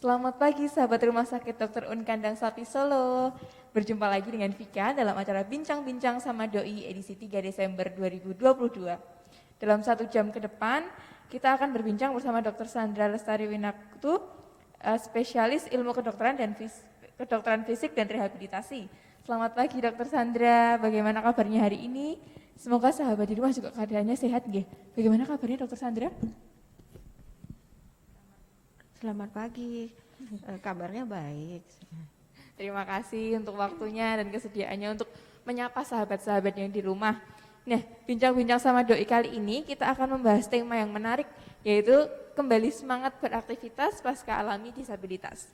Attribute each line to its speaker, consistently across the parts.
Speaker 1: Selamat pagi sahabat Rumah Sakit Dr. Un Kandang Sapi Solo. Berjumpa lagi dengan Vika dalam acara Bincang-Bincang sama Doi edisi 3 Desember 2022. Dalam 1 jam ke depan, kita akan berbincang bersama Dr. Sandra Lestari Winaktu, spesialis ilmu kedokteran fisik dan rehabilitasi. Selamat pagi Dr. Sandra, bagaimana kabarnya hari ini? Semoga sahabat di rumah juga keadaannya sehat, nggih. Bagaimana kabarnya Dr. Sandra?
Speaker 2: Selamat pagi, kabarnya baik.
Speaker 1: Terima kasih untuk waktunya dan kesediaannya untuk menyapa sahabat-sahabat yang di rumah. Nah, bincang-bincang sama Doi kali ini kita akan membahas tema yang menarik, yaitu kembali semangat beraktivitas pasca alami disabilitas.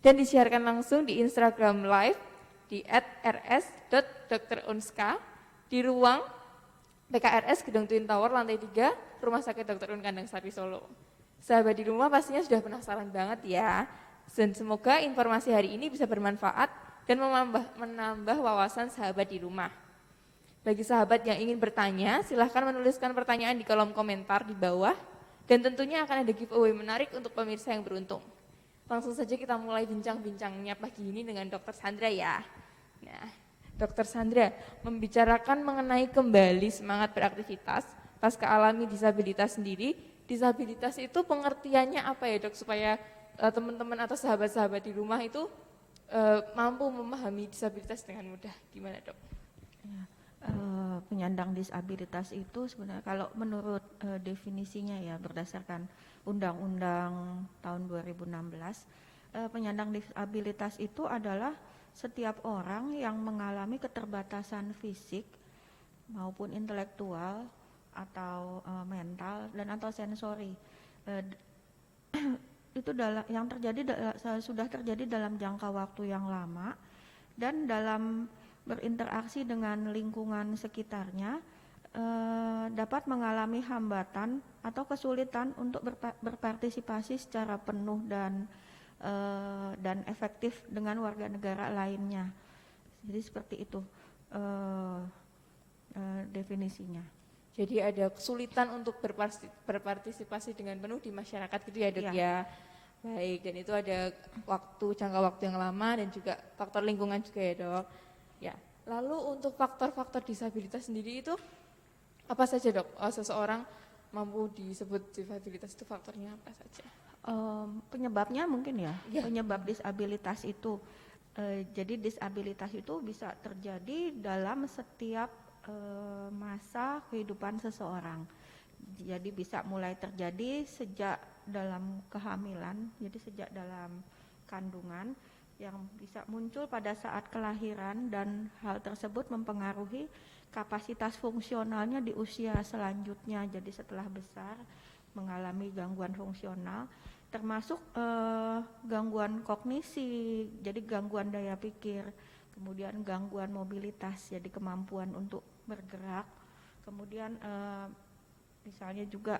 Speaker 1: Dan disiarkan langsung di Instagram Live di @rs.drunska di ruang PKRS Gedung Twin Tower lantai 3 Rumah Sakit Dr. Un Kandang Sapi Solo. Sahabat di rumah pastinya sudah penasaran banget ya. Dan semoga informasi hari ini bisa bermanfaat dan menambah wawasan sahabat di rumah. Bagi sahabat yang ingin bertanya, silahkan menuliskan pertanyaan di kolom komentar di bawah. Dan tentunya akan ada giveaway menarik untuk pemirsa yang beruntung. Langsung saja kita mulai bincang-bincangnya pagi ini dengan Dr. Sandra ya. Nah, Dr. Sandra membicarakan mengenai kembali semangat beraktivitas pasca alami disabilitas sendiri. Disabilitas itu pengertiannya apa ya Dok, supaya teman-teman atau sahabat-sahabat di rumah itu mampu memahami disabilitas dengan mudah. Gimana Dok?
Speaker 2: Ya, penyandang disabilitas itu sebenarnya kalau menurut definisinya ya berdasarkan Undang-Undang tahun 2016, penyandang disabilitas itu adalah setiap orang yang mengalami keterbatasan fisik maupun intelektual atau mental dan atau sensori itu yang sudah terjadi dalam jangka waktu yang lama dan dalam berinteraksi dengan lingkungan sekitarnya dapat mengalami hambatan atau kesulitan untuk berpartisipasi secara penuh dan efektif dengan warga negara lainnya. Jadi seperti itu definisinya.
Speaker 1: Jadi ada kesulitan untuk berpartisipasi dengan penuh di masyarakat gitu ya Dok ya. Baik, dan itu ada jangka waktu yang lama dan juga faktor lingkungan juga ya Dok. Ya, lalu untuk faktor-faktor disabilitas sendiri itu apa saja Dok? Seseorang mampu disebut disabilitas itu faktornya apa saja?
Speaker 2: Penyebabnya mungkin ya. Penyebab disabilitas itu, jadi disabilitas itu bisa terjadi dalam setiap masa kehidupan seseorang. Jadi bisa mulai terjadi sejak dalam kehamilan, jadi sejak dalam kandungan yang bisa muncul pada saat kelahiran dan hal tersebut mempengaruhi kapasitas fungsionalnya di usia selanjutnya. Jadi setelah besar mengalami gangguan fungsional termasuk gangguan kognisi, jadi gangguan daya pikir, kemudian gangguan mobilitas, jadi kemampuan untuk bergerak, kemudian misalnya juga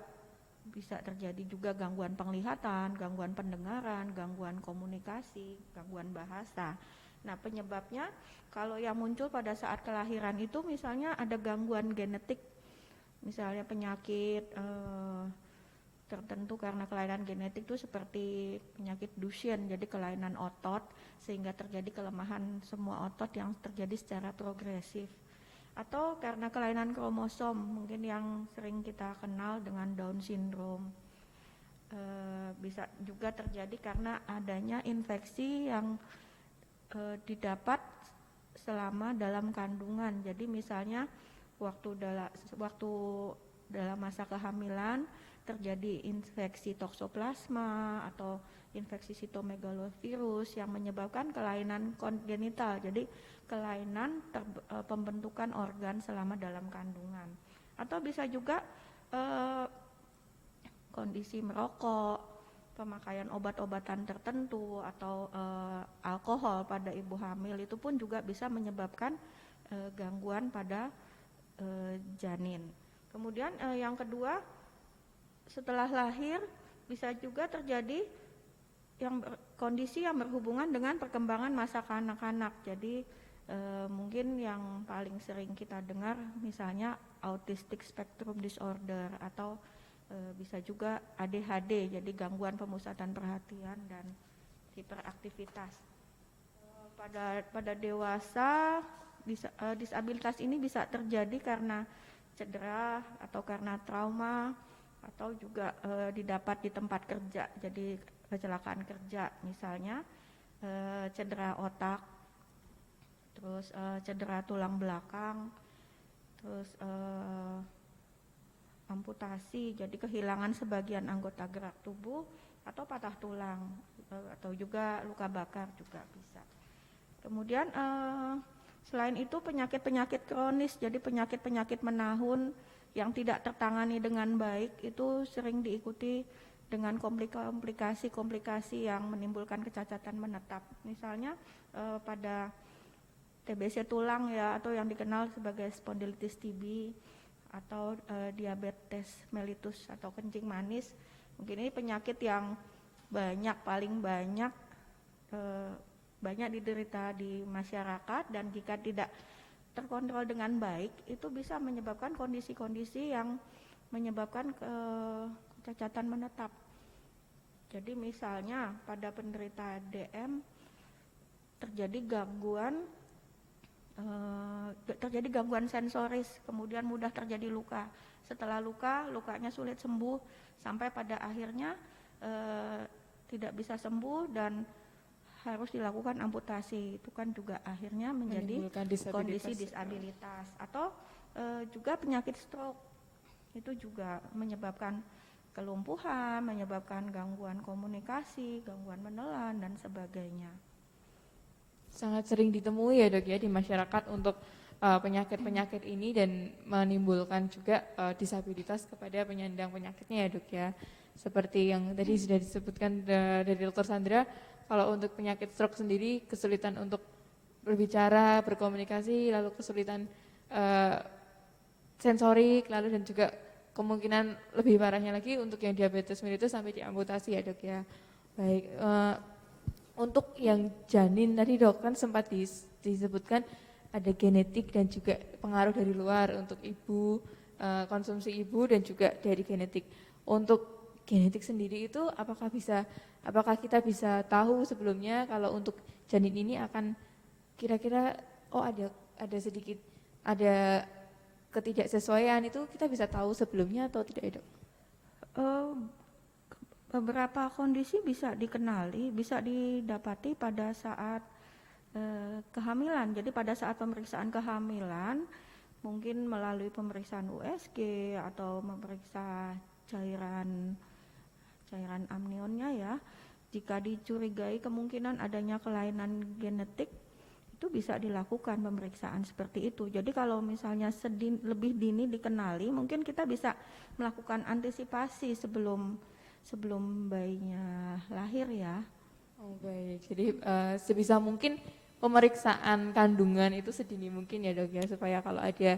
Speaker 2: bisa terjadi juga gangguan penglihatan, gangguan pendengaran, gangguan komunikasi, gangguan bahasa. Nah penyebabnya kalau yang muncul pada saat kelahiran itu misalnya ada gangguan genetik, misalnya penyakit tertentu karena kelainan genetik itu seperti penyakit Duchenne, jadi kelainan otot sehingga terjadi kelemahan semua otot yang terjadi secara progresif, atau karena kelainan kromosom mungkin yang sering kita kenal dengan Down syndrome. Bisa juga terjadi karena adanya infeksi yang didapat selama dalam kandungan. Jadi misalnya waktu dalam masa kehamilan terjadi infeksi toksoplasma atau infeksi sitomegalovirus yang menyebabkan kelainan kongenital, jadi kelainan pembentukan organ selama dalam kandungan. Atau bisa juga kondisi merokok, pemakaian obat-obatan tertentu atau alkohol pada ibu hamil itu pun juga bisa menyebabkan gangguan pada janin. Kemudian yang kedua, setelah lahir bisa juga terjadi kondisi yang berhubungan dengan perkembangan masa kanak-kanak. Jadi mungkin yang paling sering kita dengar misalnya autistic spectrum disorder atau bisa juga ADHD, jadi gangguan pemusatan perhatian dan hiperaktivitas. Pada dewasa disabilitas ini bisa terjadi karena cedera atau karena trauma atau juga didapat di tempat kerja, jadi kecelakaan kerja misalnya, cedera otak, terus cedera tulang belakang, terus amputasi, jadi kehilangan sebagian anggota gerak tubuh atau patah tulang, atau juga luka bakar juga bisa. Kemudian selain itu penyakit-penyakit kronis, jadi penyakit-penyakit menahun yang tidak tertangani dengan baik itu sering diikuti dengan komplikasi yang menimbulkan kecacatan menetap. Misalnya pada TBC tulang ya, atau yang dikenal sebagai spondilitis TB, atau diabetes mellitus atau kencing manis. Mungkin ini penyakit yang paling banyak diderita di masyarakat, dan jika tidak terkontrol dengan baik itu bisa menyebabkan kondisi-kondisi yang menyebabkan kecacatan menetap. Jadi misalnya pada penderita DM terjadi gangguan sensoris, kemudian mudah terjadi luka. Setelah lukanya sulit sembuh sampai pada akhirnya tidak bisa sembuh dan harus dilakukan amputasi. Itu kan juga akhirnya menjadi kondisi disabilitas. Atau juga penyakit stroke, itu juga menyebabkan kelumpuhan, menyebabkan gangguan komunikasi, gangguan menelan dan sebagainya.
Speaker 1: Sangat sering ditemui ya dok ya di masyarakat untuk penyakit-penyakit ini, dan menimbulkan juga disabilitas kepada penyandang penyakitnya ya dok ya. Seperti yang tadi sudah disebutkan dari Dr. Sandra, kalau untuk penyakit stroke sendiri kesulitan untuk berbicara, berkomunikasi, lalu kesulitan sensorik, lalu dan juga kemungkinan lebih parahnya lagi untuk yang diabetes mellitus sampai diamputasi ya dok ya. Baik, untuk yang janin tadi dok kan sempat disebutkan ada genetik dan juga pengaruh dari luar untuk ibu, konsumsi ibu dan juga dari genetik. Untuk genetik sendiri itu apakah kita bisa tahu sebelumnya kalau untuk janin ini akan kira-kira ada sedikit ada ketidaksesuaian, itu kita bisa tahu sebelumnya atau tidak dok?
Speaker 2: Beberapa kondisi bisa dikenali, bisa didapati pada saat kehamilan. Jadi pada saat pemeriksaan kehamilan, mungkin melalui pemeriksaan USG atau memeriksa cairan amnionnya ya. Jika dicurigai kemungkinan adanya kelainan genetik, itu bisa dilakukan pemeriksaan seperti itu. Jadi kalau misalnya lebih dini dikenali, mungkin kita bisa melakukan antisipasi sebelum bayinya lahir ya.
Speaker 1: Oh baik, jadi sebisa mungkin pemeriksaan kandungan itu sedini mungkin ya dok ya, supaya kalau ada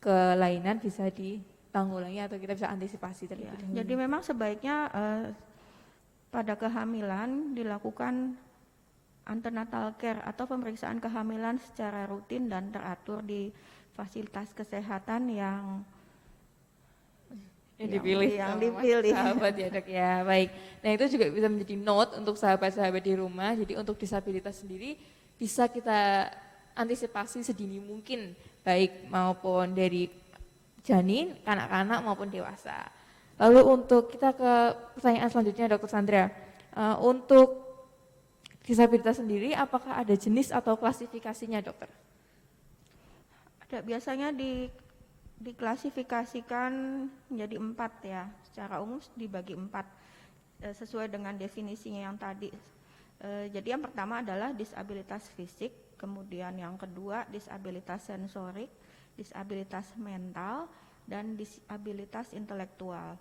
Speaker 1: kelainan bisa ditanggulangi atau kita bisa antisipasi terlebih dahulu.
Speaker 2: Jadi memang sebaiknya pada kehamilan dilakukan antenatal care atau pemeriksaan kehamilan secara rutin dan teratur di fasilitas kesehatan yang dipilih
Speaker 1: sahabat ya dok ya. Baik, nah itu juga bisa menjadi note untuk sahabat-sahabat di rumah. Jadi untuk disabilitas sendiri bisa kita antisipasi sedini mungkin, baik maupun dari janin, kanak-kanak maupun dewasa. Lalu untuk kita ke pertanyaan selanjutnya Dr. Sandra, untuk disabilitas sendiri apakah ada jenis atau klasifikasinya dokter?
Speaker 2: Ada, biasanya diklasifikasikan menjadi 4 ya, secara umum dibagi 4 sesuai dengan definisinya yang tadi. Jadi yang pertama adalah disabilitas fisik, kemudian yang kedua disabilitas sensorik, disabilitas mental, dan disabilitas intelektual.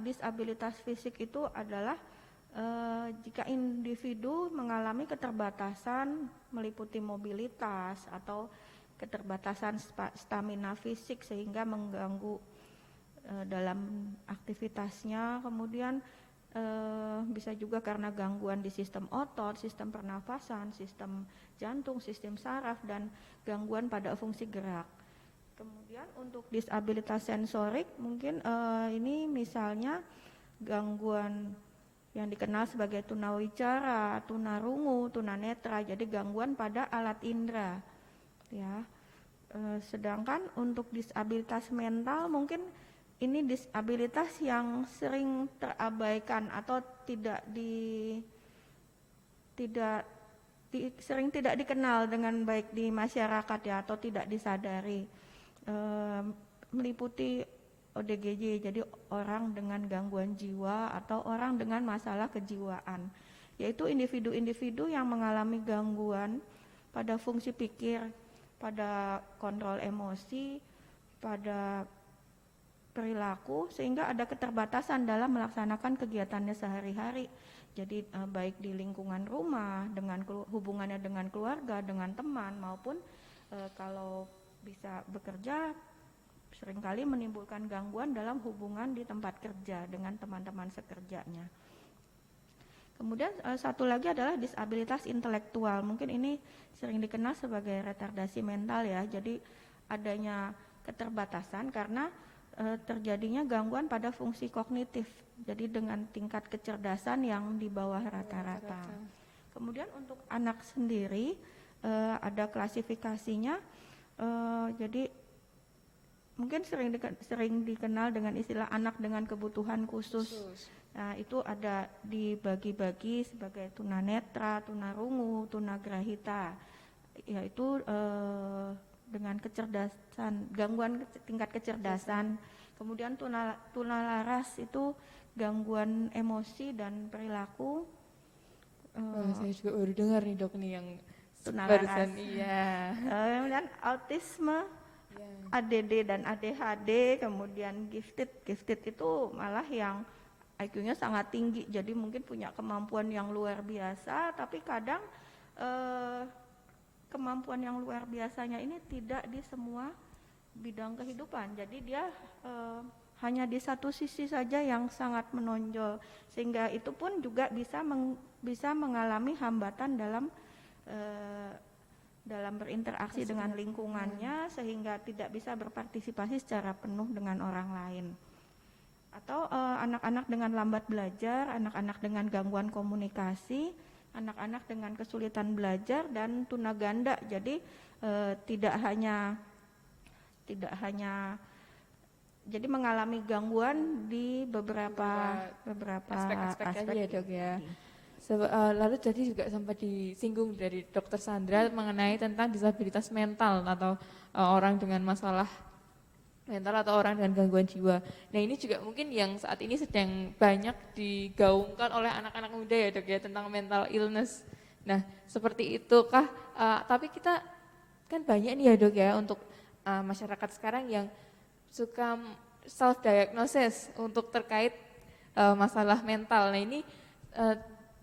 Speaker 2: Disabilitas fisik itu adalah jika individu mengalami keterbatasan meliputi mobilitas atau keterbatasan stamina fisik sehingga mengganggu dalam aktivitasnya, kemudian bisa juga karena gangguan di sistem otot, sistem pernafasan, sistem jantung, sistem saraf, dan gangguan pada fungsi gerak. Kemudian untuk disabilitas sensorik mungkin ini misalnya gangguan yang dikenal sebagai tunawicara, tunarungu, tunanetra, jadi gangguan pada alat indera ya. Sedangkan untuk disabilitas mental mungkin ini disabilitas yang sering terabaikan atau sering tidak dikenal dengan baik di masyarakat ya, atau tidak disadari. Meliputi ODGJ, jadi orang dengan gangguan jiwa atau orang dengan masalah kejiwaan, yaitu individu-individu yang mengalami gangguan pada fungsi pikir, pada kontrol emosi, pada perilaku, sehingga ada keterbatasan dalam melaksanakan kegiatannya sehari-hari. Jadi baik di lingkungan rumah, dengan hubungannya dengan keluarga, dengan teman, maupun kalau bisa bekerja, seringkali menimbulkan gangguan dalam hubungan di tempat kerja dengan teman-teman sekerjanya. Kemudian satu lagi adalah disabilitas intelektual. Mungkin ini sering dikenal sebagai retardasi mental ya. Jadi adanya keterbatasan karena terjadinya gangguan pada fungsi kognitif. Jadi dengan tingkat kecerdasan yang di bawah rata-rata. Kemudian untuk anak sendiri ada klasifikasinya. Jadi mungkin sering dikenal dengan istilah anak dengan kebutuhan khusus. Nah, itu ada dibagi-bagi sebagai tunanetra, tunarungu, tunagrahita, yaitu dengan kecerdasan, gangguan tingkat kecerdasan. Kemudian tunalaras itu gangguan emosi dan perilaku.
Speaker 1: Saya juga baru dengar nih dok nih yang
Speaker 2: Tunalaras.
Speaker 1: barusan, iya.
Speaker 2: Kemudian autisme, ADD dan ADHD, kemudian gifted itu malah yang IQ-nya sangat tinggi, jadi mungkin punya kemampuan yang luar biasa, tapi kadang kemampuan yang luar biasanya ini tidak di semua bidang kehidupan, jadi dia hanya di satu sisi saja yang sangat menonjol, sehingga itu pun juga bisa mengalami hambatan dalam berinteraksi dengan lingkungannya, sehingga tidak bisa berpartisipasi secara penuh dengan orang lain. Atau anak-anak dengan lambat belajar, anak-anak dengan gangguan komunikasi, anak-anak dengan kesulitan belajar, dan tunaganda. Jadi tidak hanya jadi mengalami gangguan di beberapa
Speaker 1: aspek
Speaker 2: aspek
Speaker 1: ya dok ya. Lalu tadi juga sempat disinggung dari Dokter Sandra mengenai tentang disabilitas mental atau orang dengan masalah mental atau orang dengan gangguan jiwa. Nah ini juga mungkin yang saat ini sedang banyak digaungkan oleh anak-anak muda ya dok ya, tentang mental illness. Nah seperti itukah, tapi kita kan banyak nih ya dok ya untuk masyarakat sekarang yang suka self-diagnosis untuk terkait masalah mental. Nah ini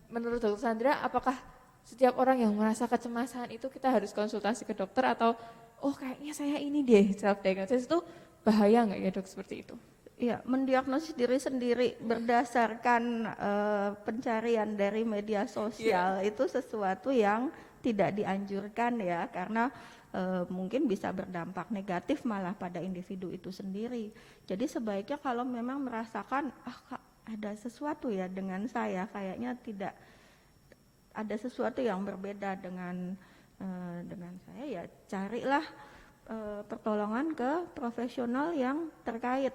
Speaker 1: menurut Dokter Sandra, apakah setiap orang yang merasa kecemasan itu kita harus konsultasi ke dokter, atau oh kayaknya saya ini deh, self-diagnosis itu bahaya nggak ya dok seperti itu?
Speaker 2: Ya, mendiagnosis diri sendiri berdasarkan pencarian dari media sosial itu sesuatu yang tidak dianjurkan ya, karena mungkin bisa berdampak negatif malah pada individu itu sendiri. Jadi sebaiknya kalau memang merasakan ada sesuatu ya dengan saya, kayaknya tidak ada sesuatu yang berbeda dengan saya, ya carilah pertolongan ke profesional yang terkait.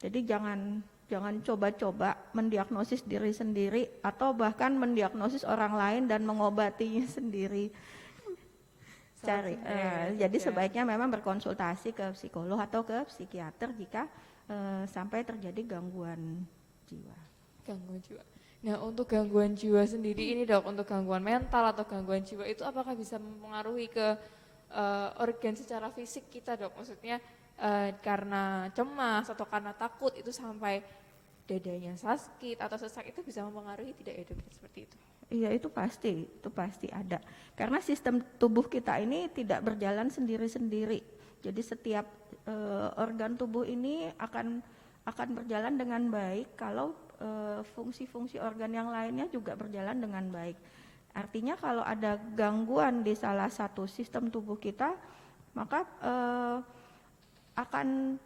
Speaker 2: Jadi jangan coba-coba mendiagnosis diri sendiri atau bahkan mendiagnosis orang lain dan mengobatinya sendiri. Jadi sebaiknya memang berkonsultasi ke psikolog atau ke psikiater jika sampai terjadi gangguan jiwa.
Speaker 1: Nah untuk gangguan jiwa sendiri ini dok, untuk gangguan mental atau gangguan jiwa itu apakah bisa mempengaruhi ke organ secara fisik kita dok? Maksudnya karena cemas atau karena takut itu sampai dadanya sakit atau sesak, itu bisa mempengaruhi tidak ya dok seperti itu?
Speaker 2: Iya itu pasti ada. Karena sistem tubuh kita ini tidak berjalan sendiri-sendiri. Jadi setiap organ tubuh ini akan berjalan dengan baik kalau fungsi-fungsi organ yang lainnya juga berjalan dengan baik. Artinya kalau ada gangguan di salah satu sistem tubuh kita, maka akan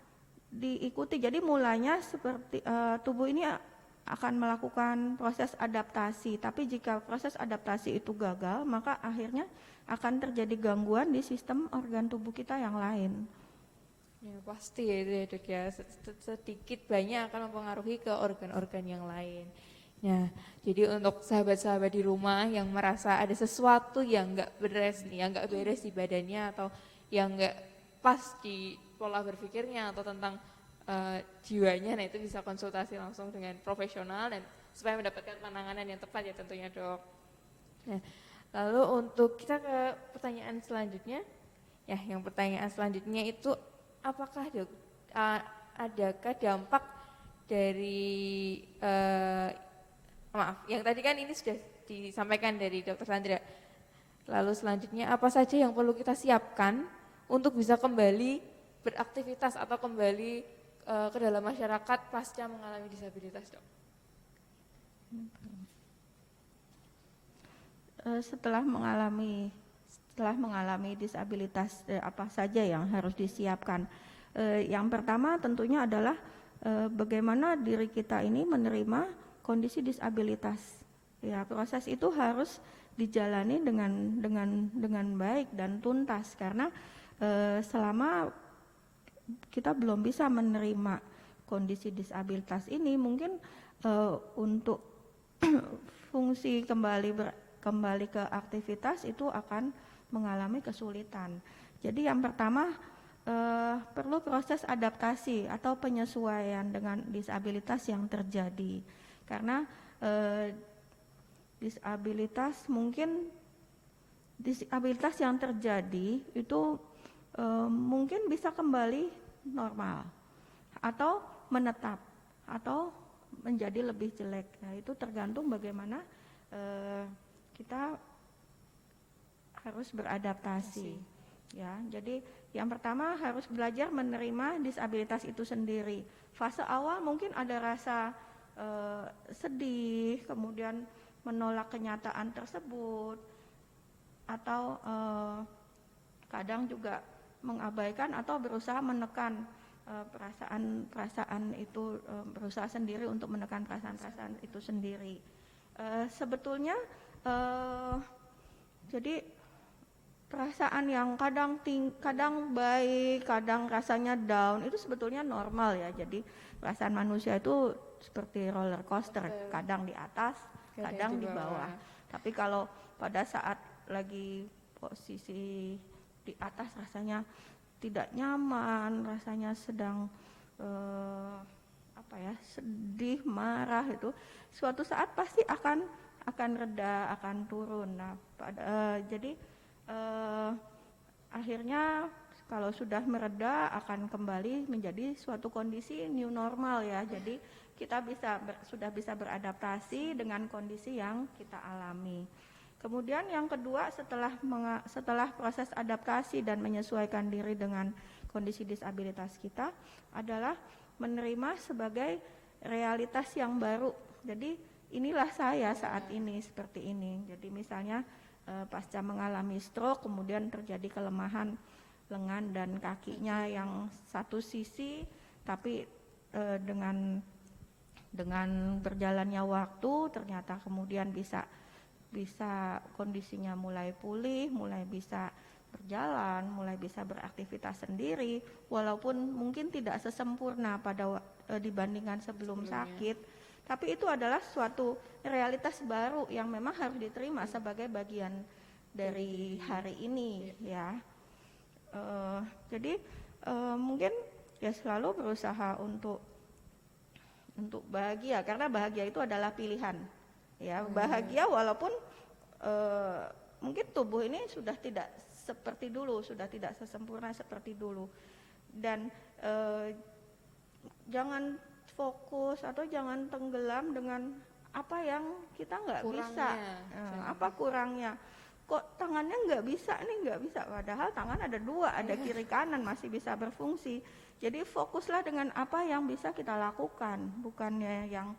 Speaker 2: diikuti. Jadi mulanya seperti tubuh ini akan melakukan proses adaptasi. Tapi jika proses adaptasi itu gagal, maka akhirnya akan terjadi gangguan di sistem organ tubuh kita yang lain.
Speaker 1: Ya pasti ya itu ya Dok ya, sedikit banyak akan mempengaruhi ke organ-organ yang lain. Nah, jadi untuk sahabat-sahabat di rumah yang merasa ada sesuatu yang nggak beres nih, yang nggak beres di badannya atau yang nggak pas di pola berpikirnya atau tentang jiwanya, nah itu bisa konsultasi langsung dengan profesional dan supaya mendapatkan penanganan yang tepat ya tentunya Dok. Nah, lalu untuk kita ke pertanyaan selanjutnya, ya yang pertanyaan selanjutnya itu apakah Dok adakah dampak dari maaf, yang tadi kan ini sudah disampaikan dari Dr. Sandra. Lalu selanjutnya apa saja yang perlu kita siapkan untuk bisa kembali beraktivitas atau kembali ke dalam masyarakat pasca mengalami disabilitas, Dok?
Speaker 2: Setelah mengalami disabilitas, apa saja yang harus disiapkan? Yang pertama tentunya adalah bagaimana diri kita ini menerima kondisi disabilitas. Ya, proses itu harus dijalani dengan baik dan tuntas karena selama kita belum bisa menerima kondisi disabilitas ini, mungkin untuk fungsi kembali ke aktivitas itu akan mengalami kesulitan. Jadi yang pertama perlu proses adaptasi atau penyesuaian dengan disabilitas yang terjadi, karena disabilitas yang terjadi itu mungkin bisa kembali normal atau menetap atau menjadi lebih jelek. Nah, itu tergantung bagaimana kita harus beradaptasi. Ya, jadi yang pertama harus belajar menerima disabilitas itu sendiri. Fase awal mungkin ada rasa sedih, kemudian menolak kenyataan tersebut, atau kadang juga mengabaikan atau berusaha menekan perasaan itu, berusaha sendiri untuk menekan perasaan itu sendiri. Sebetulnya jadi perasaan yang kadang baik, kadang rasanya down itu sebetulnya normal ya. Jadi perasaan manusia itu seperti roller coaster, kadang di atas, kadang di bawah. Tapi kalau pada saat lagi posisi di atas rasanya tidak nyaman, rasanya sedang sedih, marah, itu suatu saat pasti akan reda, akan turun. Nah, jadi akhirnya kalau sudah mereda akan kembali menjadi suatu kondisi new normal ya. Jadi kita sudah bisa beradaptasi dengan kondisi yang kita alami. Kemudian yang kedua, setelah proses adaptasi dan menyesuaikan diri dengan kondisi disabilitas kita adalah menerima sebagai realitas yang baru. Jadi inilah saya saat ini seperti ini. Jadi misalnya pasca mengalami stroke kemudian terjadi kelemahan lengan dan kakinya yang satu sisi, tapi dengan berjalannya waktu ternyata kemudian bisa kondisinya mulai pulih, mulai bisa berjalan, mulai bisa beraktivitas sendiri, walaupun mungkin tidak sesempurna dibandingkan sebelumnya. Sakit, tapi itu adalah suatu realitas baru yang memang harus diterima sebagai bagian dari hari ini ya. Jadi mungkin ya selalu berusaha untuk bahagia, karena bahagia itu adalah pilihan. Ya, bahagia walaupun mungkin tubuh ini sudah tidak seperti dulu, sudah tidak sesempurna seperti dulu. Dan jangan fokus atau jangan tenggelam dengan apa yang kita nggak bisa. Apa kurangnya? Kok tangannya nggak bisa nih, nggak bisa. Padahal tangan ada dua, ada kiri kanan, masih bisa berfungsi. Jadi fokuslah dengan apa yang bisa kita lakukan, bukannya yang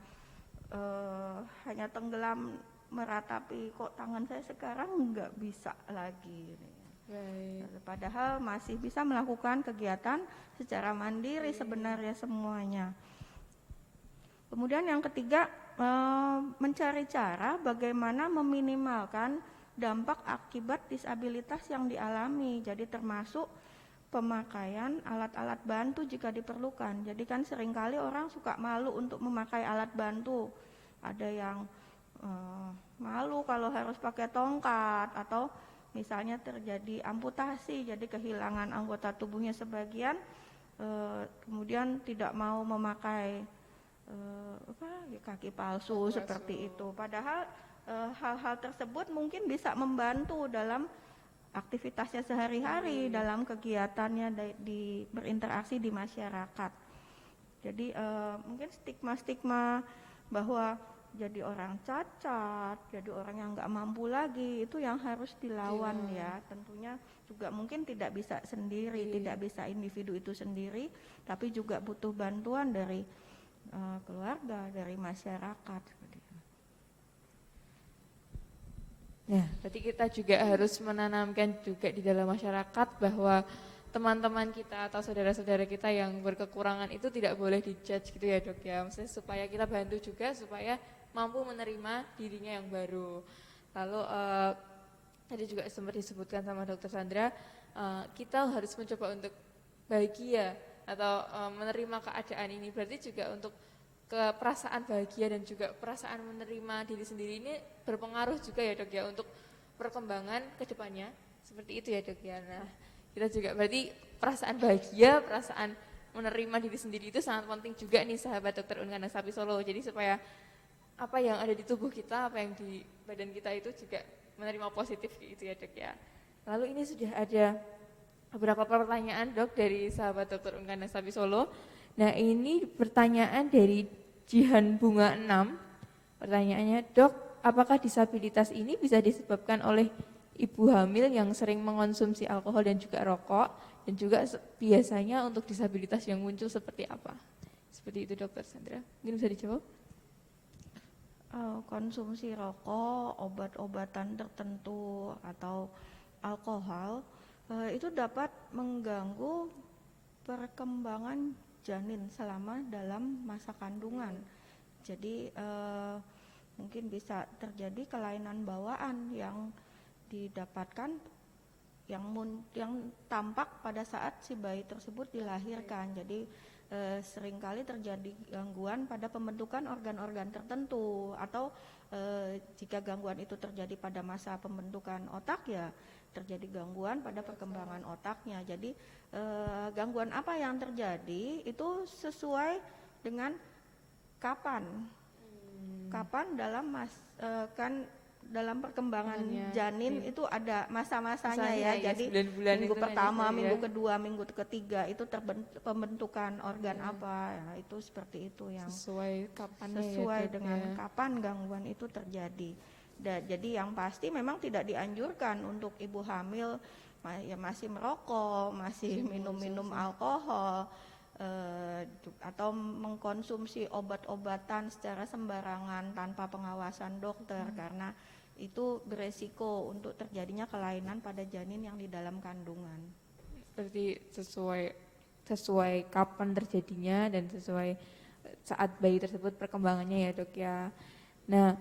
Speaker 2: hanya tenggelam meratapi kok tangan saya sekarang nggak bisa lagi. Padahal masih bisa melakukan kegiatan secara mandiri sebenarnya semuanya. Kemudian yang ketiga, mencari cara bagaimana meminimalkan dampak akibat disabilitas yang dialami. Jadi termasuk pemakaian alat-alat bantu jika diperlukan. Jadi kan seringkali orang suka malu untuk memakai alat bantu. Ada yang malu kalau harus pakai tongkat, atau misalnya terjadi amputasi, jadi kehilangan anggota tubuhnya sebagian, kemudian tidak mau memakai kaki palsu seperti itu. Padahal hal-hal tersebut mungkin bisa membantu dalam aktivitasnya sehari-hari, dalam kegiatannya berinteraksi di masyarakat. Jadi mungkin stigma-stigma bahwa jadi orang cacat, jadi orang yang nggak mampu lagi, itu yang harus dilawan ya. Tentunya juga mungkin tidak bisa sendiri, tidak bisa individu itu sendiri, tapi juga butuh bantuan dari keluarga, dari masyarakat.
Speaker 1: Nah, berarti kita juga harus menanamkan juga di dalam masyarakat bahwa teman-teman kita atau saudara-saudara kita yang berkekurangan itu tidak boleh dijudge gitu ya, Dok ya. Maksudnya supaya kita bantu juga supaya mampu menerima dirinya yang baru. Lalu tadi juga sempat disebutkan sama Dr. Sandra, kita harus mencoba untuk bahagia atau menerima keadaan ini. Berarti juga untuk perasaan bahagia dan juga perasaan menerima diri sendiri ini berpengaruh juga ya, Dok ya, untuk perkembangan ke depannya. Seperti itu ya, Dok ya. Nah, kita juga berarti perasaan bahagia, perasaan menerima diri sendiri itu sangat penting juga nih sahabat Dokter Unkana Sapi Solo. Jadi supaya apa yang ada di tubuh kita, apa yang di badan kita itu juga menerima positif gitu ya, Dok ya. Lalu ini sudah ada beberapa pertanyaan, Dok, dari sahabat Dokter Unkana Sapi Solo. Nah, ini pertanyaan dari Jihan Bunga 6. Pertanyaannya, Dok, apakah disabilitas ini bisa disebabkan oleh ibu hamil yang sering mengonsumsi alkohol dan juga rokok? Dan juga biasanya untuk disabilitas yang muncul seperti apa? Seperti itu, Dokter Sandra. Mungkin bisa dijawab?
Speaker 2: Konsumsi rokok, obat-obatan tertentu, atau alkohol itu dapat mengganggu perkembangan janin selama dalam masa kandungan. Jadi mungkin bisa terjadi kelainan bawaan yang didapatkan yang tampak pada saat si bayi tersebut dilahirkan. Jadi seringkali terjadi gangguan pada pembentukan organ-organ tertentu, atau jika gangguan itu terjadi pada masa pembentukan otak, ya terjadi gangguan pada perkembangan otaknya. Jadi gangguan apa yang terjadi itu sesuai dengan kapan dalam perkembangan janin itu ada masa-masanya ya. Jadi minggu pertama, minggu kedua, minggu ketiga itu pembentukan organ apa, ya, itu seperti itu yang sesuai dengan kapan gangguan itu terjadi. Jadi yang pasti memang tidak dianjurkan untuk ibu hamil ya masih merokok, masih minum alkohol, atau mengkonsumsi obat-obatan secara sembarangan tanpa pengawasan dokter, karena itu beresiko untuk terjadinya kelainan pada janin yang di dalam kandungan.
Speaker 1: Berarti sesuai kapan terjadinya dan sesuai saat bayi tersebut perkembangannya ya, Dok ya. Nah,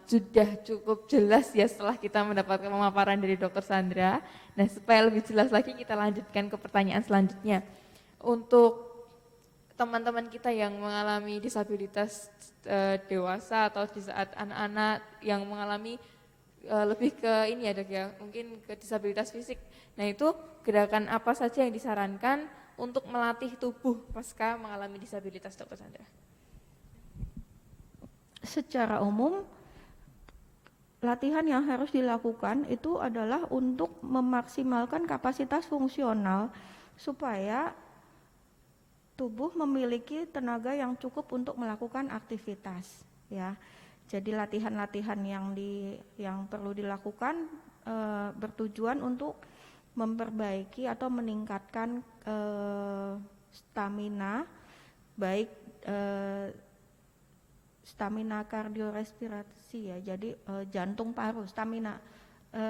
Speaker 1: sudah cukup jelas ya setelah kita mendapatkan pemaparan dari Dr. Sandra. Nah, supaya lebih jelas lagi kita lanjutkan ke pertanyaan selanjutnya. Untuk teman-teman kita yang mengalami disabilitas dewasa atau di saat anak-anak yang mengalami lebih ke ini ya, Dok ya, mungkin ke disabilitas fisik. Nah, itu gerakan apa saja yang disarankan untuk melatih tubuh pasca mengalami disabilitas, Dr. Sandra?
Speaker 2: Secara umum, latihan yang harus dilakukan itu adalah untuk memaksimalkan kapasitas fungsional supaya tubuh memiliki tenaga yang cukup untuk melakukan aktivitas, ya. Jadi latihan-latihan yang perlu dilakukan bertujuan untuk memperbaiki atau meningkatkan stamina, baik stamina kardiorespirasi ya, jadi jantung paru, stamina,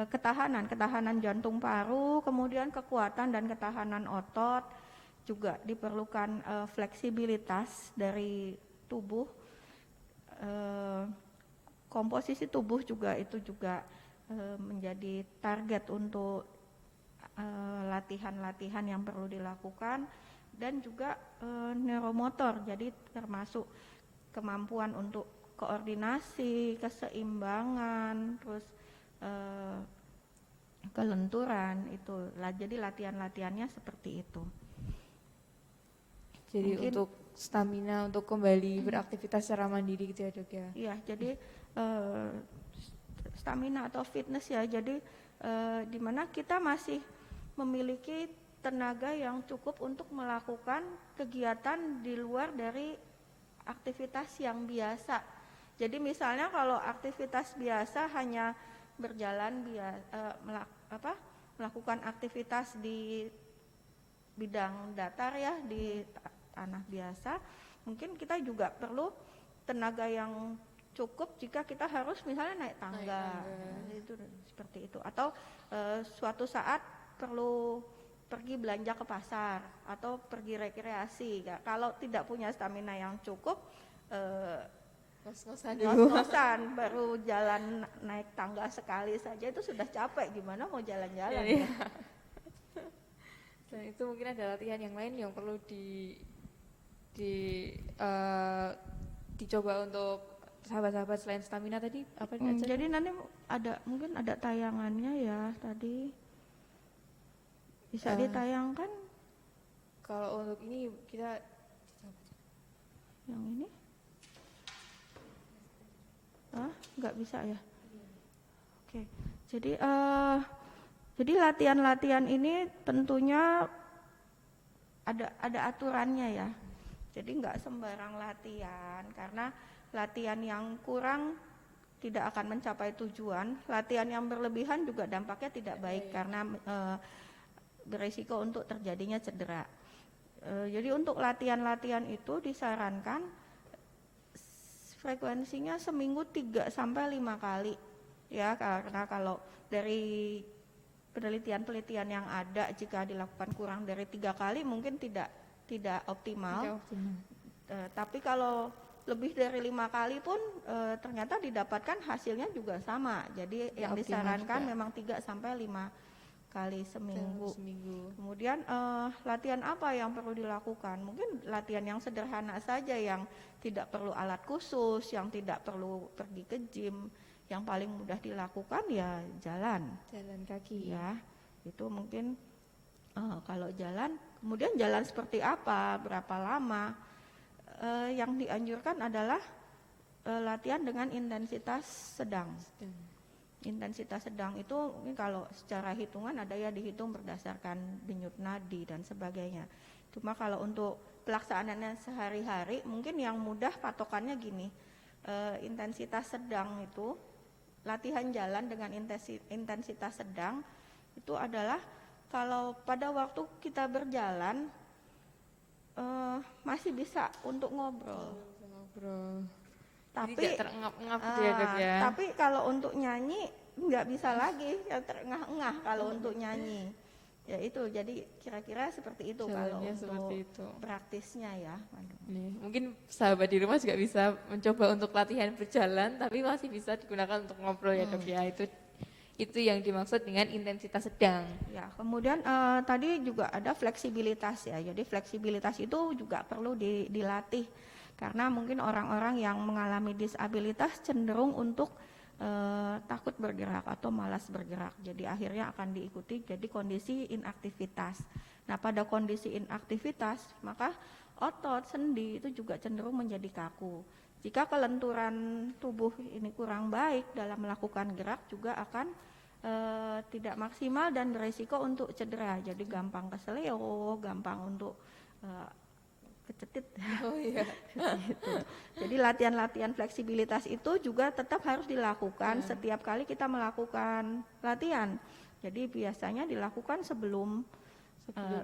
Speaker 2: ketahanan jantung paru, kemudian kekuatan dan ketahanan otot, juga diperlukan fleksibilitas dari tubuh, eh, komposisi tubuh juga itu juga menjadi target untuk latihan-latihan yang perlu dilakukan, dan juga neuromotor, jadi termasuk kemampuan untuk koordinasi, keseimbangan, terus kelenturan itu. Jadi latihan-latihannya seperti itu.
Speaker 1: Jadi
Speaker 2: Mungkin,
Speaker 1: untuk stamina untuk kembali beraktivitas secara mandiri gitu ya dok ya?
Speaker 2: iya, jadi stamina atau fitness ya, jadi di mana kita masih memiliki tenaga yang cukup untuk melakukan kegiatan di luar dari aktivitas yang biasa. Jadi misalnya kalau aktivitas biasa hanya berjalan melakukan aktivitas di bidang datar ya, di tanah biasa, mungkin kita juga perlu tenaga yang cukup jika kita harus misalnya naik tangga. Itu seperti itu, atau suatu saat perlu pergi belanja ke pasar atau pergi rekreasi. Kalau tidak punya stamina yang cukup, ngos-ngosan baru jalan naik tangga sekali saja itu sudah capek, gimana mau jalan-jalan ya.
Speaker 1: Dan itu mungkin ada latihan yang lain yang perlu dicoba untuk sahabat-sahabat selain stamina tadi apa aja?
Speaker 2: Jadi nanti mungkin ada tayangannya ya, tadi bisa ditayangkan.
Speaker 1: Kalau untuk ini kita
Speaker 2: yang ini nggak bisa ya. Oke. Jadi latihan-latihan ini tentunya ada aturannya ya. Jadi nggak sembarang latihan, karena latihan yang kurang tidak akan mencapai tujuan. Latihan yang berlebihan juga dampaknya tidak baik karena beresiko untuk terjadinya cedera. Jadi untuk latihan-latihan itu disarankan frekuensinya seminggu 3 sampai 5 kali ya, karena kalau dari penelitian-penelitian yang ada, jika dilakukan kurang dari 3 kali mungkin tidak optimal. Tapi kalau lebih dari 5 kali pun ternyata didapatkan hasilnya juga sama. Jadi yang disarankan juga memang 3 sampai 5 kali seminggu. Kemudian latihan apa yang perlu dilakukan? Mungkin latihan yang sederhana saja, yang tidak perlu alat khusus, yang tidak perlu pergi ke gym. Yang paling mudah dilakukan ya jalan kaki ya. Itu mungkin kalau jalan. Kemudian jalan seperti apa, berapa lama? Yang dianjurkan adalah latihan dengan intensitas sedang. Intensitas sedang itu mungkin kalau secara hitungan ada ya, dihitung berdasarkan denyut nadi dan sebagainya. Cuma kalau untuk pelaksanaannya sehari-hari mungkin yang mudah patokannya gini, intensitas sedang itu, latihan jalan dengan intensitas sedang itu adalah kalau pada waktu kita berjalan masih bisa untuk ngobrol. Tapi
Speaker 1: tidak terengah-engah gitu ya dok ya.
Speaker 2: Tapi kalau untuk nyanyi nggak bisa lagi, ya terengah-engah kalau untuk nyanyi. Ya itu, jadi kira-kira seperti itu kalau untuk praktisnya ya.
Speaker 1: Nih, mungkin sahabat di rumah juga bisa mencoba untuk latihan berjalan, tapi masih bisa digunakan untuk ngobrol ya dok ya. Itu yang dimaksud dengan intensitas sedang.
Speaker 2: Ya, kemudian tadi juga ada fleksibilitas ya. Jadi fleksibilitas itu juga perlu dilatih. Karena mungkin orang-orang yang mengalami disabilitas cenderung untuk takut bergerak atau malas bergerak. Jadi akhirnya akan diikuti jadi kondisi inaktivitas. Nah, pada kondisi inaktivitas maka otot sendi itu juga cenderung menjadi kaku. Jika kelenturan tubuh ini kurang baik dalam melakukan gerak juga akan tidak maksimal dan beresiko untuk cedera. Jadi gampang keseleo, gampang untuk kecetit. Gitu. Jadi latihan-latihan fleksibilitas itu juga tetap harus dilakukan setiap kali kita melakukan latihan. Jadi biasanya dilakukan sebelum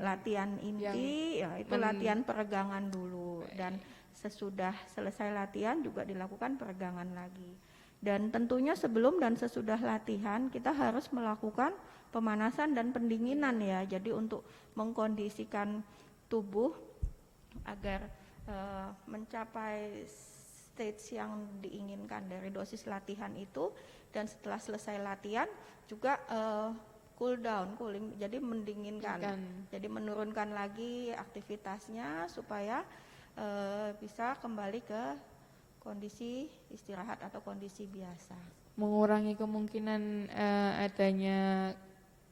Speaker 2: latihan inti, ya itu latihan peregangan dulu, dan sesudah selesai latihan juga dilakukan peregangan lagi. Dan tentunya sebelum dan sesudah latihan kita harus melakukan pemanasan dan pendinginan ya. Jadi untuk mengkondisikan tubuh agar mencapai stage yang diinginkan dari dosis latihan itu, dan setelah selesai latihan juga cooling, jadi mendinginkan, jadi menurunkan lagi aktivitasnya supaya bisa kembali ke kondisi istirahat atau kondisi biasa.
Speaker 1: Mengurangi kemungkinan adanya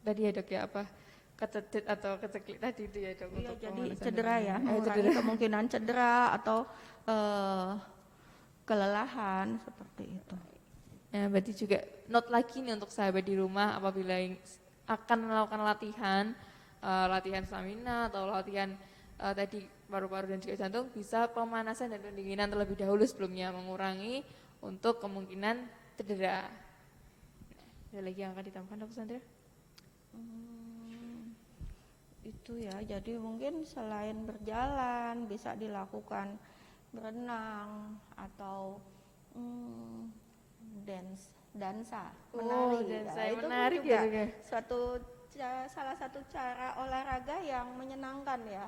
Speaker 1: tadi ya dok ya apa kecetit atau keceklik tadi itu ya dok.
Speaker 2: Iya,
Speaker 1: untuk
Speaker 2: jadi
Speaker 1: pemanasan
Speaker 2: cedera ya,
Speaker 1: tubuhnya.
Speaker 2: mengurangi kemungkinan cedera atau kelelahan seperti itu.
Speaker 1: Nah, berarti juga note lagi nih untuk sahabat di rumah apabila akan melakukan latihan stamina atau latihan tadi paru-paru dan juga jantung, bisa pemanasan dan pendinginan terlebih dahulu sebelumnya, mengurangi untuk kemungkinan cedera. Ada lagi yang akan ditambahkan Dok Sandra?
Speaker 2: Itu ya, jadi mungkin selain berjalan bisa dilakukan berenang atau dansa, menari.
Speaker 1: Dansa
Speaker 2: Ya, itu
Speaker 1: menari
Speaker 2: juga
Speaker 1: ya.
Speaker 2: salah satu cara olahraga yang menyenangkan ya.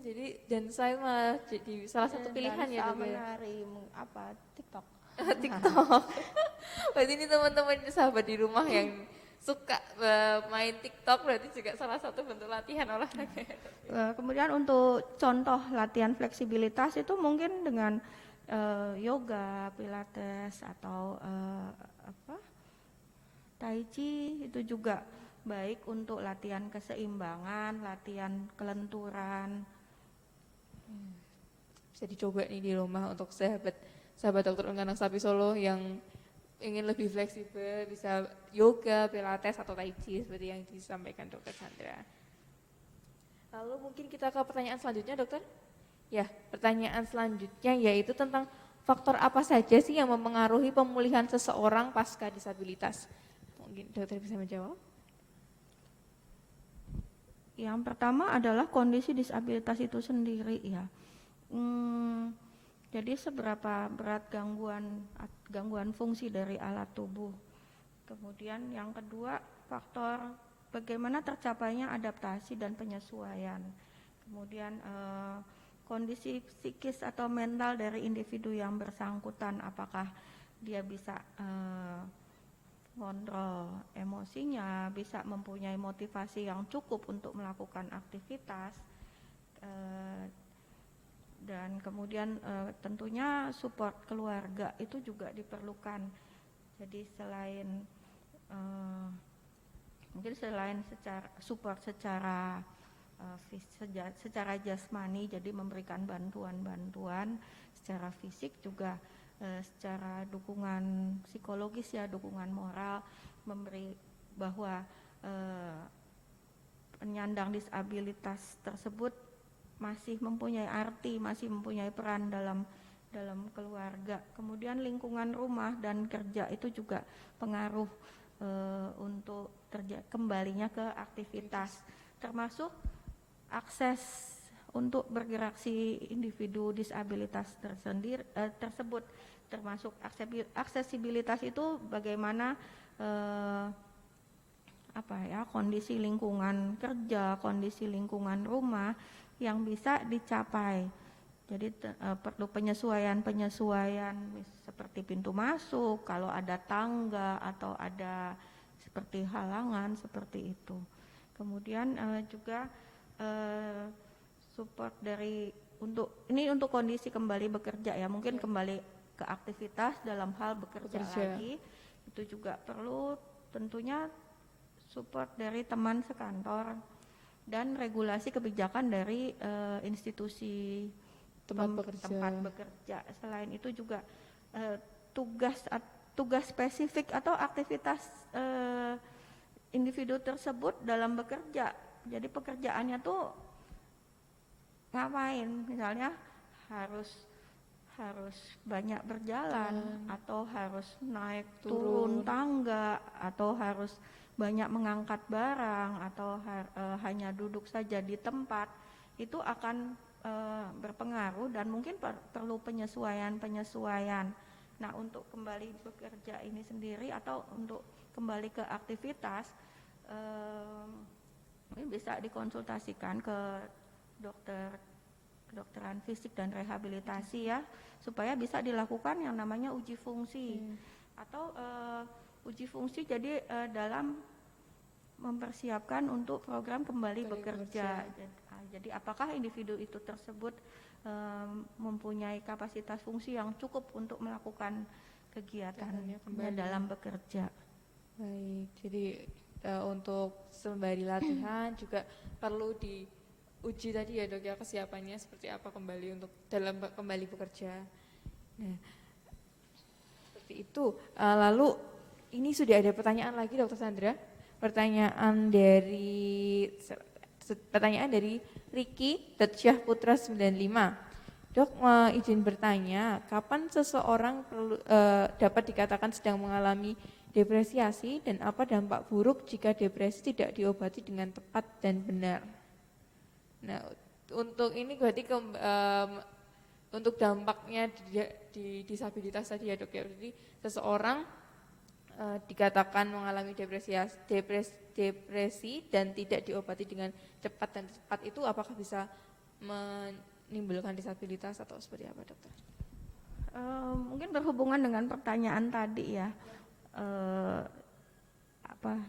Speaker 1: Jadi dansa malah jadi salah satu pilihan ya
Speaker 2: Dansa,
Speaker 1: Dok ya.
Speaker 2: menari, TikTok.
Speaker 1: TikTok. Berarti ini teman-teman sahabat di rumah yang suka main TikTok berarti juga salah satu bentuk latihan olahraga.
Speaker 2: Kemudian untuk contoh latihan fleksibilitas itu mungkin dengan yoga, pilates atau tai chi, itu juga baik untuk latihan keseimbangan, latihan kelenturan.
Speaker 1: Bisa dicoba nih di rumah untuk sahabat dokter Ungkanang Sapi Solo yang ingin lebih fleksibel, bisa yoga, pilates atau tai chi seperti yang disampaikan Dokter Sandra. Lalu mungkin kita ke pertanyaan selanjutnya dokter. Ya, pertanyaan selanjutnya yaitu tentang faktor apa saja sih yang mempengaruhi pemulihan seseorang pasca disabilitas? Mungkin dokter bisa menjawab.
Speaker 2: Yang pertama adalah kondisi disabilitas itu sendiri ya. Jadi seberapa berat gangguan fungsi dari alat tubuh. Kemudian yang kedua, faktor bagaimana tercapainya adaptasi dan penyesuaian. Kemudian kondisi psikis atau mental dari individu yang bersangkutan, apakah dia bisa kontrol emosinya, bisa mempunyai motivasi yang cukup untuk melakukan aktivitas, dan kemudian tentunya support keluarga itu juga diperlukan. Jadi selain support secara jasmani, jadi memberikan bantuan secara fisik, juga secara dukungan psikologis ya, dukungan moral, memberi bahwa penyandang disabilitas tersebut masih mempunyai arti, masih mempunyai peran dalam keluarga. Kemudian lingkungan rumah dan kerja itu juga pengaruh untuk kembalinya ke aktivitas, termasuk akses untuk bergerak si individu disabilitas tersebut, termasuk aksesibilitas itu bagaimana kondisi lingkungan kerja, kondisi lingkungan rumah yang bisa dicapai. Jadi perlu penyesuaian seperti pintu masuk, kalau ada tangga atau ada seperti halangan seperti itu. Kemudian juga support untuk kondisi kembali bekerja ya, mungkin kembali ke aktivitas dalam hal bekerja lagi, itu juga perlu tentunya support dari teman sekantor dan regulasi kebijakan dari institusi tempat bekerja. Selain itu juga tugas spesifik atau aktivitas individu tersebut dalam bekerja. Jadi pekerjaannya tuh ngapain? Misalnya harus banyak berjalan, atau harus naik turun tangga, atau harus banyak mengangkat barang, atau hanya duduk saja di tempat. Itu akan berpengaruh dan mungkin perlu penyesuaian. Nah, untuk kembali bekerja ini sendiri atau untuk kembali ke aktivitas, ini bisa dikonsultasikan ke dokter kedokteran fisik dan rehabilitasi ya, supaya bisa dilakukan yang namanya uji fungsi atau uji fungsi jadi dalam mempersiapkan untuk program kembali bekerja. Jadi apakah individu itu tersebut mempunyai kapasitas fungsi yang cukup untuk melakukan kegiatannya dalam bekerja.
Speaker 1: Baik, jadi untuk sembari latihan juga perlu diuji tadi ya dok ya, kesiapannya seperti apa kembali untuk dalam kembali bekerja. Nah, seperti itu. Lalu ini sudah ada pertanyaan lagi Dokter Sandra. Pertanyaan dari Ricky Syahputra 95. Dok, izin bertanya, kapan seseorang dapat dikatakan sedang mengalami depresiasi dan apa dampak buruk jika depresi tidak diobati dengan tepat dan benar? Nah, untuk ini berarti untuk dampaknya di disabilitas tadi ya dok ya, jadi seseorang dikatakan mengalami depresi dan tidak diobati dengan cepat dan tepat itu apakah bisa menimbulkan disabilitas atau seperti apa dokter?
Speaker 2: Mungkin berhubungan dengan pertanyaan tadi ya,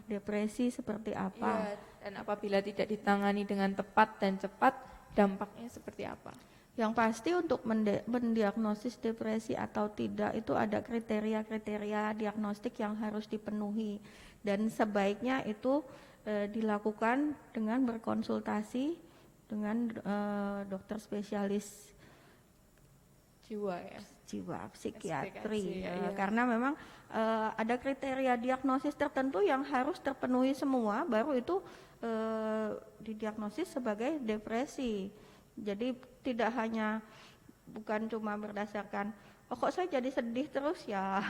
Speaker 2: depresi seperti apa?
Speaker 1: Ya, dan apabila tidak ditangani dengan tepat dan cepat dampaknya seperti apa?
Speaker 2: Yang pasti untuk mendiagnosis depresi atau tidak itu ada kriteria-kriteria diagnostik yang harus dipenuhi dan sebaiknya itu dilakukan dengan berkonsultasi dengan dokter spesialis jiwa psikiatri ya. Karena memang ada kriteria diagnosis tertentu yang harus terpenuhi semua baru itu didiagnosis sebagai depresi. Jadi tidak hanya bukan cuma berdasarkan kok saya jadi sedih terus ya,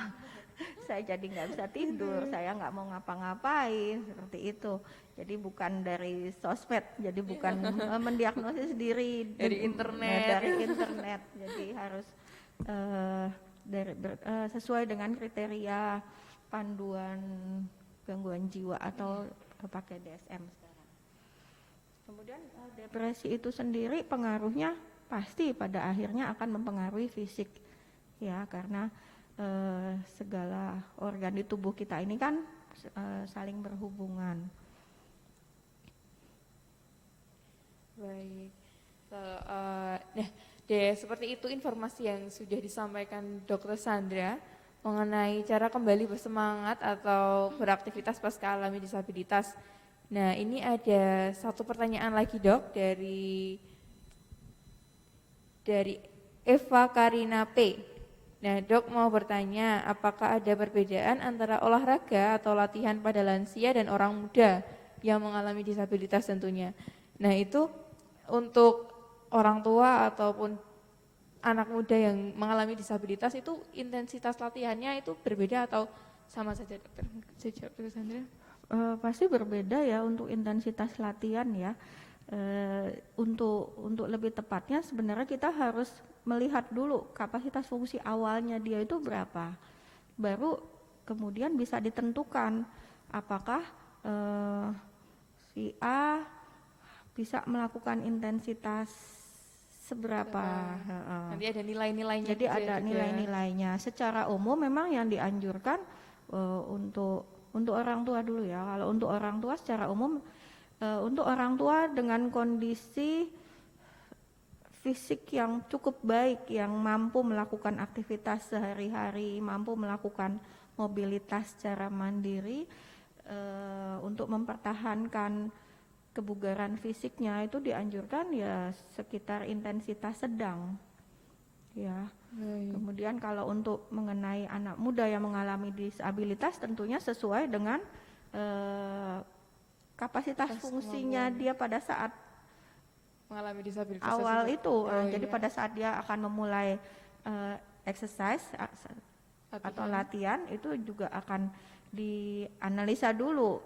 Speaker 2: saya jadi nggak bisa tidur, saya nggak mau ngapa-ngapain seperti itu. Jadi bukan dari sosmed, jadi bukan mendiagnosis diri
Speaker 1: dari internet.
Speaker 2: Jadi harus sesuai dengan kriteria panduan gangguan jiwa atau pakai DSM. Kemudian depresi itu sendiri pengaruhnya pasti pada akhirnya akan mempengaruhi fisik ya, karena segala organ di tubuh kita ini kan saling berhubungan.
Speaker 1: Baik. Seperti itu informasi yang sudah disampaikan Dokter Sandra mengenai cara kembali bersemangat atau beraktivitas pasca alami disabilitas. Nah, ini ada satu pertanyaan lagi dok dari Eva Karina P. Nah, dok mau bertanya, apakah ada perbedaan antara olahraga atau latihan pada lansia dan orang muda yang mengalami disabilitas tentunya? Nah, itu untuk orang tua ataupun anak muda yang mengalami disabilitas itu intensitas latihannya itu berbeda atau sama saja dokter? Sejauh Dokter Sandra?
Speaker 2: Pasti berbeda ya untuk intensitas latihan ya. Untuk lebih tepatnya sebenarnya kita harus melihat dulu kapasitas fungsi awalnya dia itu berapa, baru kemudian bisa ditentukan apakah si A bisa melakukan intensitas seberapa.
Speaker 1: Nanti ada nilai-nilainya.
Speaker 2: Jadi ada nilai-nilainya. Secara umum memang yang dianjurkan untuk orang tua dulu ya. Kalau untuk orang tua secara umum, untuk orang tua dengan kondisi fisik yang cukup baik, yang mampu melakukan aktivitas sehari-hari, mampu melakukan mobilitas secara mandiri, untuk mempertahankan kebugaran fisiknya itu dianjurkan ya sekitar intensitas sedang. Ya. Kemudian kalau untuk mengenai anak muda yang mengalami disabilitas tentunya sesuai dengan kapasitas fungsinya dia pada saat
Speaker 1: mengalami disabilitas
Speaker 2: awal itu. Jadi pada saat dia akan memulai exercise atau latihan itu juga akan dianalisa dulu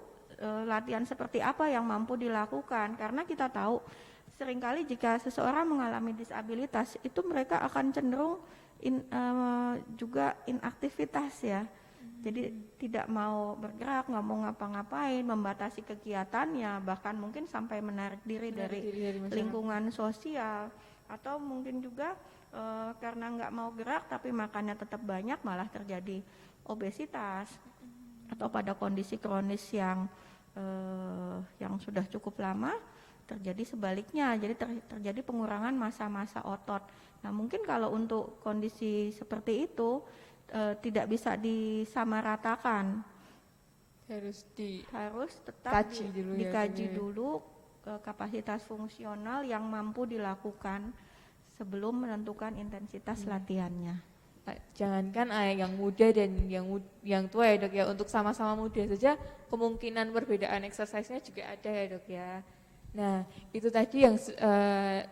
Speaker 2: latihan seperti apa yang mampu dilakukan, karena kita tahu seringkali jika seseorang mengalami disabilitas itu mereka akan cenderung juga inaktivitas ya. Jadi tidak mau bergerak, nggak mau ngapa-ngapain, membatasi kegiatannya, bahkan mungkin sampai menarik diri dari lingkungan sosial. Atau mungkin juga karena nggak mau gerak tapi makannya tetap banyak, malah terjadi obesitas. Atau pada kondisi kronis yang sudah cukup lama terjadi sebaliknya, jadi terjadi pengurangan massa-massa otot. Nah mungkin kalau untuk kondisi seperti itu tidak bisa disamaratakan, harus tetap dikaji dulu kapasitas fungsional yang mampu dilakukan sebelum menentukan intensitas latihannya.
Speaker 1: Jangankan yang muda dan yang tua ya dok ya, untuk sama-sama muda saja kemungkinan perbedaan exercise-nya juga ada ya dok ya. Nah itu tadi yang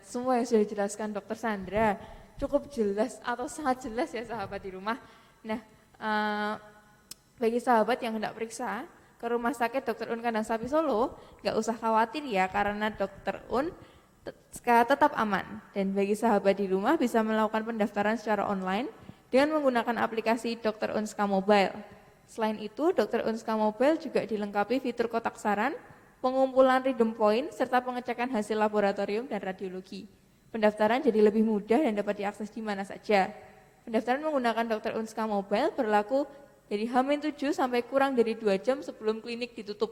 Speaker 1: semua yang sudah dijelaskan dokter Sandra, cukup jelas atau sangat jelas ya sahabat di rumah. Nah bagi sahabat yang hendak periksa ke Rumah Sakit Dr. Un Kandang Sapi Solo, nggak usah khawatir ya, karena Dr. Un tetap aman. Dan bagi sahabat di rumah bisa melakukan pendaftaran secara online dengan menggunakan aplikasi Dr. Unska Mobile. Selain itu, Dr. Unska Mobile juga dilengkapi fitur kotak saran, pengumpulan redeem point, serta pengecekan hasil laboratorium dan radiologi. Pendaftaran jadi lebih mudah dan dapat diakses di mana saja. Pendaftaran menggunakan Dr. Unska Mobile berlaku dari H-7 sampai kurang dari 2 jam sebelum klinik ditutup.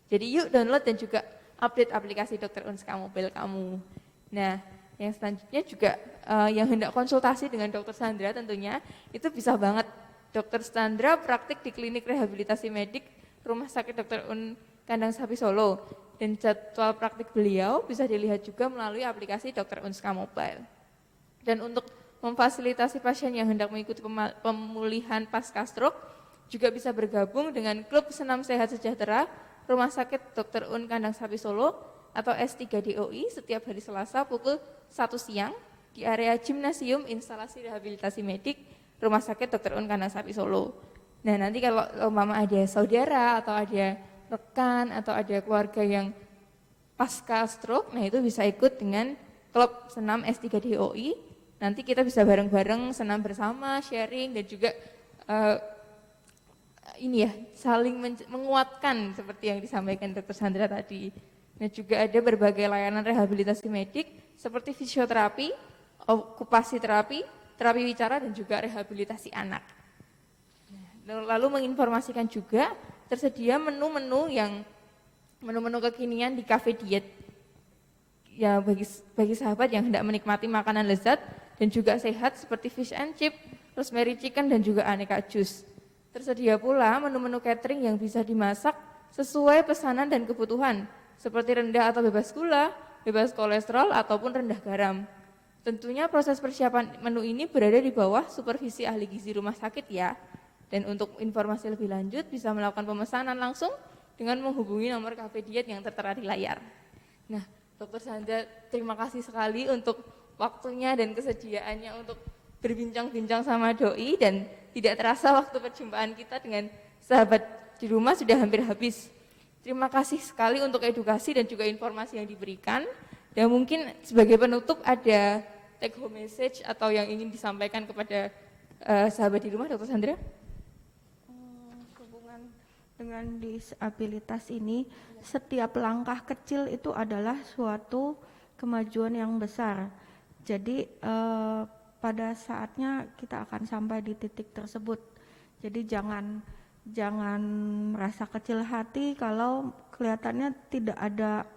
Speaker 1: Jadi yuk download dan juga update aplikasi Dr. Unska Mobile kamu. Nah, yang selanjutnya juga yang hendak konsultasi dengan Dr. Sandra tentunya itu bisa banget. Dr. Sandra praktik di klinik rehabilitasi medik Rumah Sakit Dr. Un Kandang Sapi Solo. Dan jadwal praktik beliau bisa dilihat juga melalui aplikasi Dr. Unska Mobile. Dan untuk memfasilitasi pasien yang hendak mengikuti pemulihan pasca stroke juga bisa bergabung dengan Klub Senam Sehat Sejahtera Rumah Sakit Dr. Un Kandang Sapi Solo atau S3DOI setiap hari Selasa pukul 1 siang di area Gimnasium Instalasi Rehabilitasi Medik Rumah Sakit Dr. Un Kandang Sapi Solo. Nah nanti kalau umpama ada saudara atau ada rekan atau ada keluarga yang pasca stroke, nah itu bisa ikut dengan Klub Senam S3DOI. Nanti kita bisa bareng-bareng senam bersama, sharing dan juga saling menguatkan seperti yang disampaikan Dr. Sandra tadi. Nah juga ada berbagai layanan rehabilitasi medik seperti fisioterapi, okupasi terapi, terapi bicara dan juga rehabilitasi anak. Lalu menginformasikan juga tersedia menu-menu kekinian di cafe diet. Ya bagi sahabat yang hendak menikmati makanan lezat dan juga sehat seperti fish and chip, rosemary chicken dan juga aneka jus. Tersedia pula menu-menu catering yang bisa dimasak sesuai pesanan dan kebutuhan, seperti rendah atau bebas gula, bebas kolesterol ataupun rendah garam. Tentunya proses persiapan menu ini berada di bawah supervisi ahli gizi rumah sakit ya. Dan untuk informasi lebih lanjut bisa melakukan pemesanan langsung dengan menghubungi nomor cafe diet yang tertera di layar. Nah, Dr. Sandra, terima kasih sekali untuk waktunya dan kesediaannya untuk berbincang-bincang sama doi, dan tidak terasa waktu perjumpaan kita dengan sahabat di rumah sudah hampir habis. Terima kasih sekali untuk edukasi dan juga informasi yang diberikan. Dan mungkin sebagai penutup ada take home message atau yang ingin disampaikan kepada sahabat di rumah, Dr. Sandra?
Speaker 2: Hubungan dengan disabilitas ini, setiap langkah kecil itu adalah suatu kemajuan yang besar. Jadi pada saatnya kita akan sampai di titik tersebut. Jadi jangan merasa kecil hati kalau kelihatannya tidak ada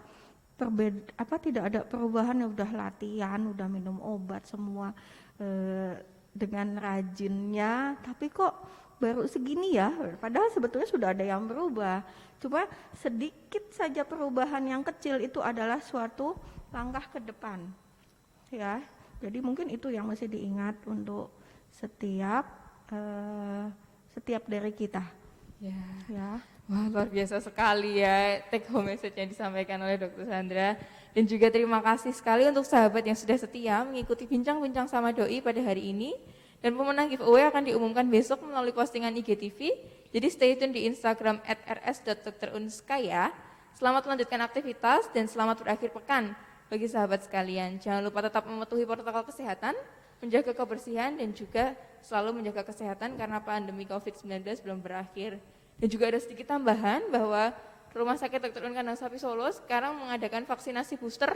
Speaker 2: perubahan. Ya udah latihan, udah minum obat semua dengan rajinnya, tapi kok baru segini ya, padahal sebetulnya sudah ada yang berubah. Cuma sedikit saja perubahan yang kecil itu adalah suatu langkah ke depan ya. Jadi mungkin itu yang mesti diingat untuk setiap dari kita ya.
Speaker 1: Wah, luar biasa sekali ya take home message yang disampaikan oleh Dr. Sandra. Dan juga terima kasih sekali untuk sahabat yang sudah setia mengikuti bincang-bincang sama doi pada hari ini. Dan pemenang giveaway akan diumumkan besok melalui postingan IGTV. Jadi stay tune di Instagram @rs.drunska ya. Selamat melanjutkan aktivitas dan selamat berakhir pekan bagi sahabat sekalian. Jangan lupa tetap mematuhi protokol kesehatan, menjaga kebersihan dan juga selalu menjaga kesehatan karena pandemi COVID-19 belum berakhir. Dan juga ada sedikit tambahan bahwa Rumah Sakit Dr. Un Kandang Sapi Solo sekarang mengadakan vaksinasi booster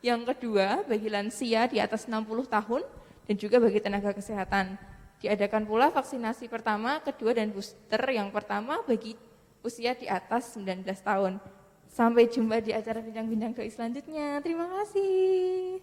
Speaker 1: Yang kedua, bagi lansia di atas 60 tahun dan juga bagi tenaga kesehatan. Diadakan pula vaksinasi pertama, kedua, dan booster yang pertama bagi usia di atas 19 tahun. Sampai jumpa di acara bincang-bincang doi selanjutnya. Terima kasih.